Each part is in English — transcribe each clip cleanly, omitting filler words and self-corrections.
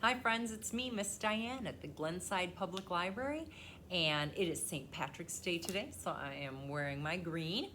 Hi friends, it's me, Miss Diane at the Glenside Public Library, and it is St. Patrick's Day today, so I am wearing my green,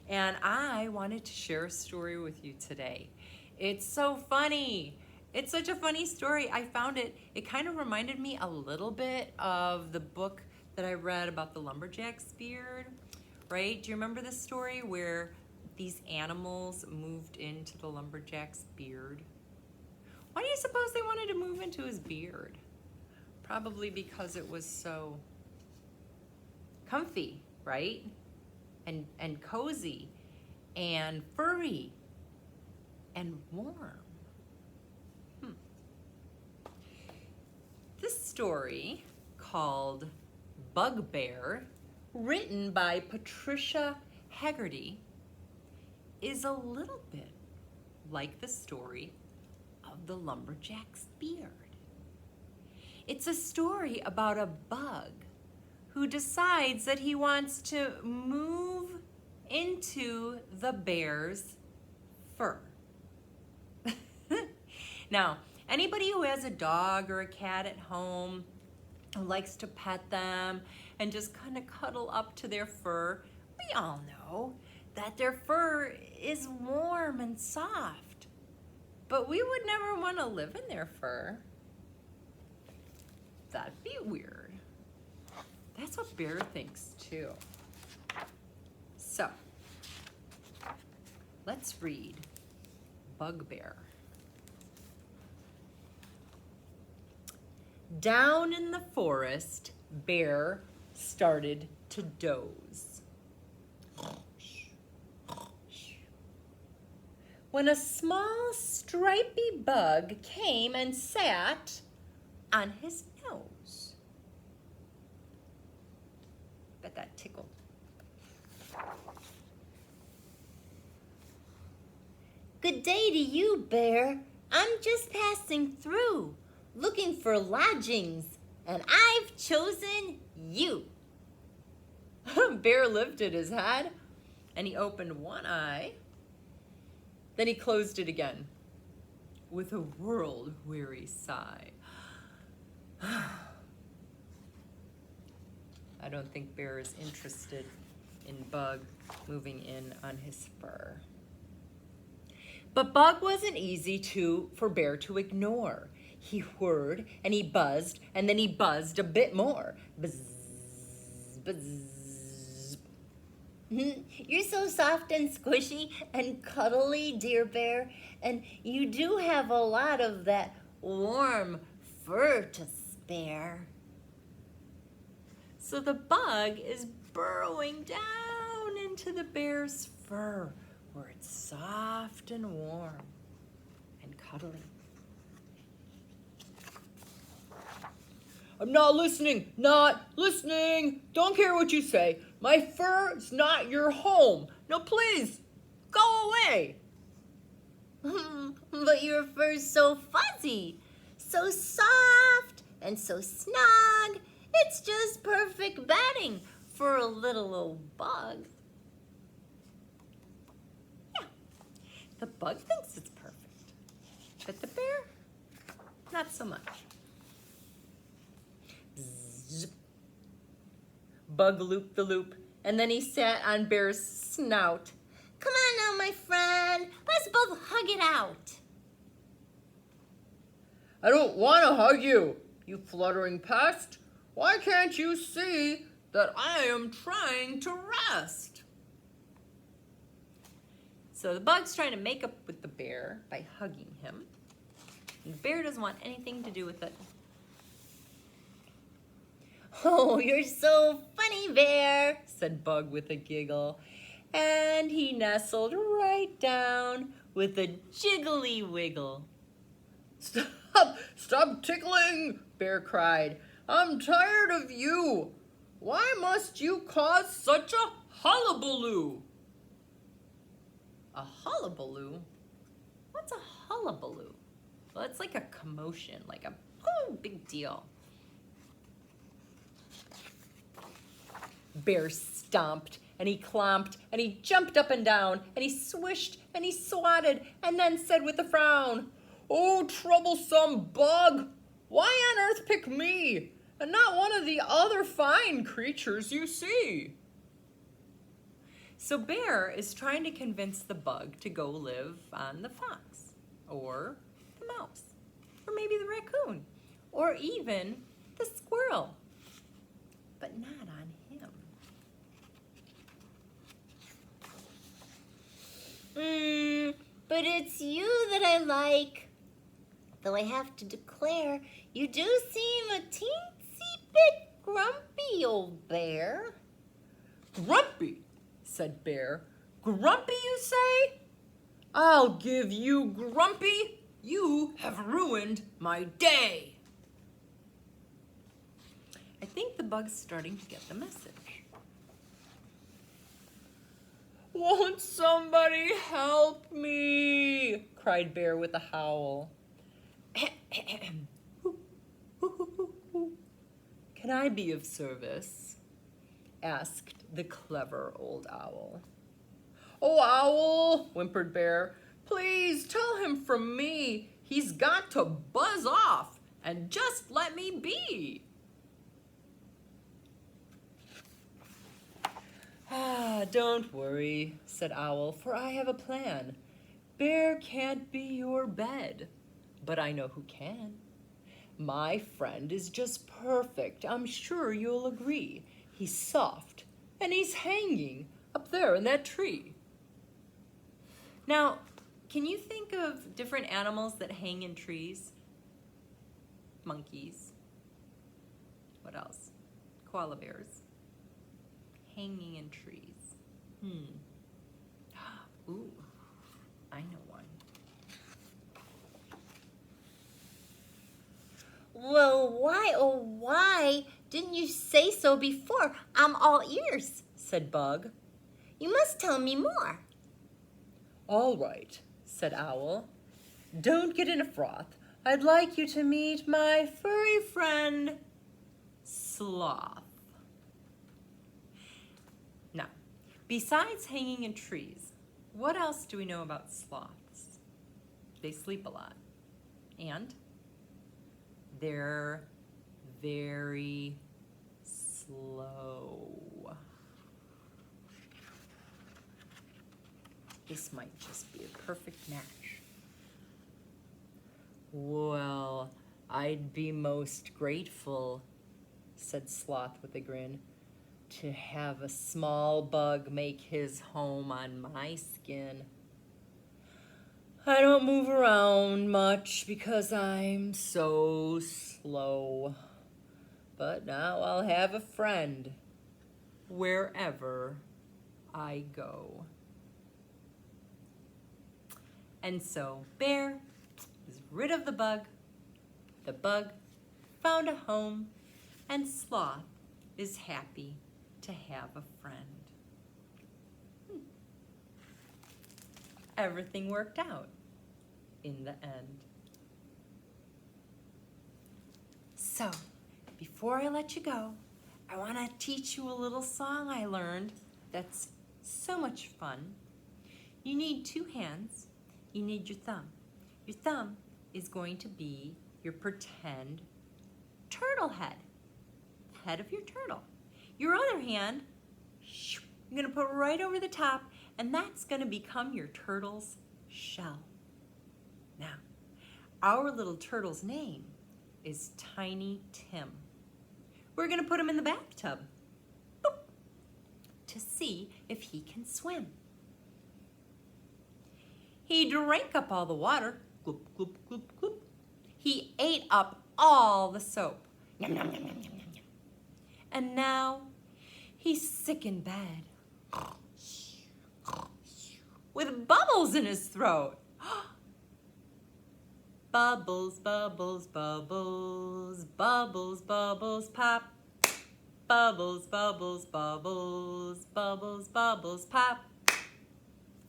and I wanted to share a story with you today. It's so funny. It's such a funny story. I found it kind of reminded me a little bit of the book that I read about the lumberjack's beard, right? Do you remember this story where these animals moved into the lumberjack's beard? Why do you suppose they wanted to move into his beard? Probably because it was so comfy, right? And cozy and furry and warm. This story, called Bugbear, written by Patricia Hegarty, is a little bit like the story of the lumberjack's beard. It's a story about a bug who decides that he wants to move into the bear's fur. Now, anybody who has a dog or a cat at home who likes to pet them and just kind of cuddle up to their fur, we all know that their fur is warm and soft. But we would never want to live in their fur. That'd be weird. That's what Bear thinks too. So, let's read Bugbear. Down in the forest, Bear started to doze. When a small stripy bug came and sat on his nose. Bet that tickled. Good day to you, Bear. I'm just passing through, looking for lodgings, and I've chosen you. Bear lifted his head, and he opened one eye. Then he closed it again with a world-weary sigh. I don't think Bear is interested in Bug moving in on his fur. But Bug wasn't easy for Bear to ignore. He whirred and he buzzed, and then he buzzed a bit more. Buzz, buzz. You're so soft and squishy and cuddly, dear Bear, and you do have a lot of that warm fur to spare. So the bug is burrowing down into the bear's fur, where it's soft and warm and cuddly. I'm not listening, Don't care what you say. My fur is not your home. No, please, go away. But your fur's so fuzzy, so soft, and so snug. It's just perfect bedding for a little old bug. Yeah, the bug thinks it's perfect, but the bear, not so much. Zzz. Bug looped the loop, and then he sat on Bear's snout. Come on now, my friend. Let's both hug it out. I don't want to hug you, you fluttering pest. Why can't you see that I am trying to rest? So the bug's trying to make up with the bear by hugging him. And the bear doesn't want anything to do with it. Oh, you're so funny, Bear, said Bug with a giggle. And he nestled right down with a jiggly wiggle. Stop tickling, Bear cried. I'm tired of you. Why must you cause such a hullabaloo? A hullabaloo? What's a hullabaloo? Well, it's like a commotion, like a big deal. Bear stomped and he clomped and he jumped up and down and he swished and he swatted and then said with a frown, "Oh, troublesome bug, Why on earth pick me, and not one of the other fine creatures you see? So Bear is trying to convince the bug to go live on the fox, or the mouse, or maybe the raccoon, or even the squirrel, but not on him. But it's you that I like. Though I have to declare, you do seem a teensy bit grumpy, old bear. Grumpy, said Bear. Grumpy, you say? I'll give you grumpy. You have ruined my day. I think the bug's starting to get the message. Won't somebody help me? Cried Bear with a howl. Can I be of service? Asked the clever old owl. Oh, Owl, whimpered Bear, please tell him from me he's got to buzz off and just let me be. Don't worry, said Owl, for I have a plan. Bear can't be your bed, but I know who can. My friend is just perfect, I'm sure you'll agree. He's soft, and he's hanging up there in that tree. Now, can you think of different animals that hang in trees? Monkeys. What else? Koala bears. Hanging in trees. Ooh, I know one. Well, why didn't you say so before? I'm all ears, Said Bug. You must tell me more. All right, said Owl. Don't get in a froth. I'd like you to meet my furry friend, Sloth. Now, besides hanging in trees, what else do we know about sloths? They sleep a lot, and they're very slow. This might just be a perfect match. Well, I'd be most grateful, said Sloth with a grin, to have a small bug make his home on my skin. I don't move around much because I'm so slow. But now I'll have a friend wherever I go. And so Bear is rid of the bug found a home, and Sloth is happy to have a friend. Everything worked out in the end. So, before I let you go, I want to teach you a little song I learned that's so much fun. You need two hands. You need your thumb. Your thumb is going to be your pretend turtle head, the head of your turtle. Your other hand, you're going to put right over the top, and that's going to become your turtle's shell. Now, our little turtle's name is Tiny Tim. We're going to put him in the bathtub to see if he can swim. He drank up all the water, gloop, gloop, gloop, gloop. He ate up all the soap, yum, yum, yum, yum, yum, yum, yum. And now he's sick in bed with bubbles in his throat. Bubbles, bubbles, bubbles, bubbles, bubbles, pop. Bubbles, bubbles, bubbles, bubbles, bubbles, pop.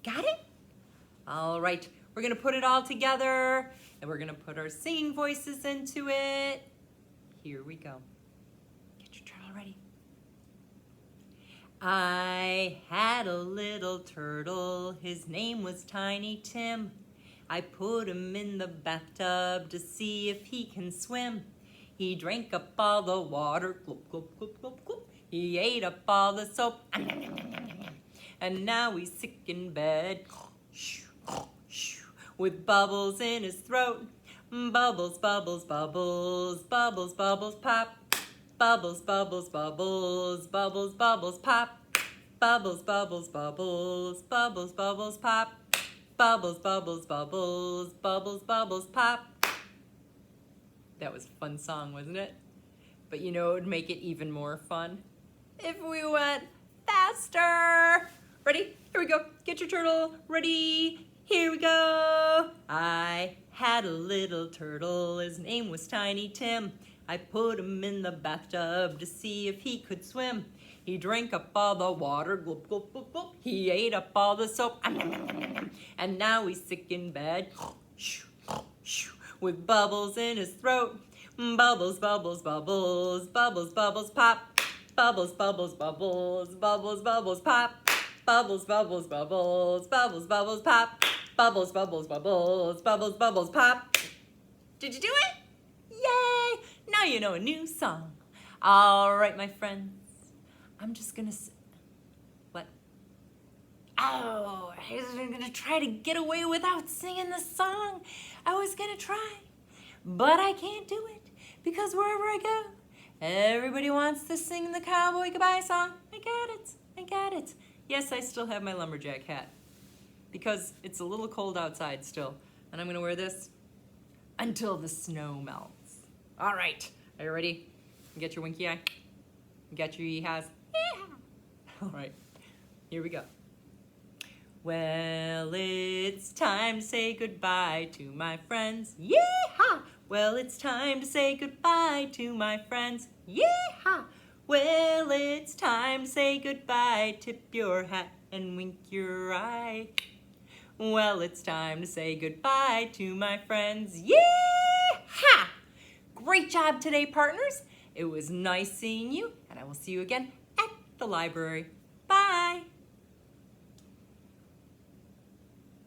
Got it? All right, we're gonna put it all together, and we're gonna put our singing voices into it. Here we go. Get your turtle ready. I had a little turtle, his name was Tiny Tim. I put him in the bathtub to see if he can swim. He drank up all the water, glop, glop, glop, glop, glop. He ate up all the soap, and now he's sick in bed, with bubbles in his throat. Bubbles, bubbles, bubbles, bubbles, bubbles, pop. Bubbles, bubbles, bubbles, bubbles, bubbles, pop. Bubbles, bubbles, bubbles, bubbles, bubbles, pop. Bubbles, bubbles, bubbles, bubbles, bubbles, pop. That was a fun song, wasn't it? But you know it would make it even more fun if we went faster. Ready? Here we go. Get your turtle. Ready? Here we go. I had a little turtle. His name was Tiny Tim. I put him in the bathtub to see if he could swim. He drank up all the water, glop, glop, glop, glop. He ate up all the soap, and now he's sick in bed, with bubbles in his throat. Bubbles, bubbles, bubbles, bubbles, bubbles, pop. Bubbles, bubbles, bubbles, bubbles, bubbles, pop. Bubbles, bubbles, bubbles, bubbles, bubbles, pop. Bubbles, bubbles, bubbles, bubbles, bubbles, pop. Did you do it? Yay! Now you know a new song. All right, my friends. I'm just gonna what? Oh, I was gonna try to get away without singing the song. I was gonna try, but I can't do it because wherever I go, everybody wants to sing the cowboy goodbye song. I get it. I get it. Yes, I still have my lumberjack hat because it's a little cold outside still, and I'm gonna wear this until the snow melts. All right, are you ready? You got your winky eye? You got your yee-haws? All right, here we go. Well, it's time to say goodbye to my friends. Yee-haw! Well, it's time to say goodbye to my friends. Yee-haw! Well, it's time to say goodbye. Tip your hat and wink your eye. Well, it's time to say goodbye to my friends. Yee-haw! Great job today, partners. It was nice seeing you, and I will see you again at the library.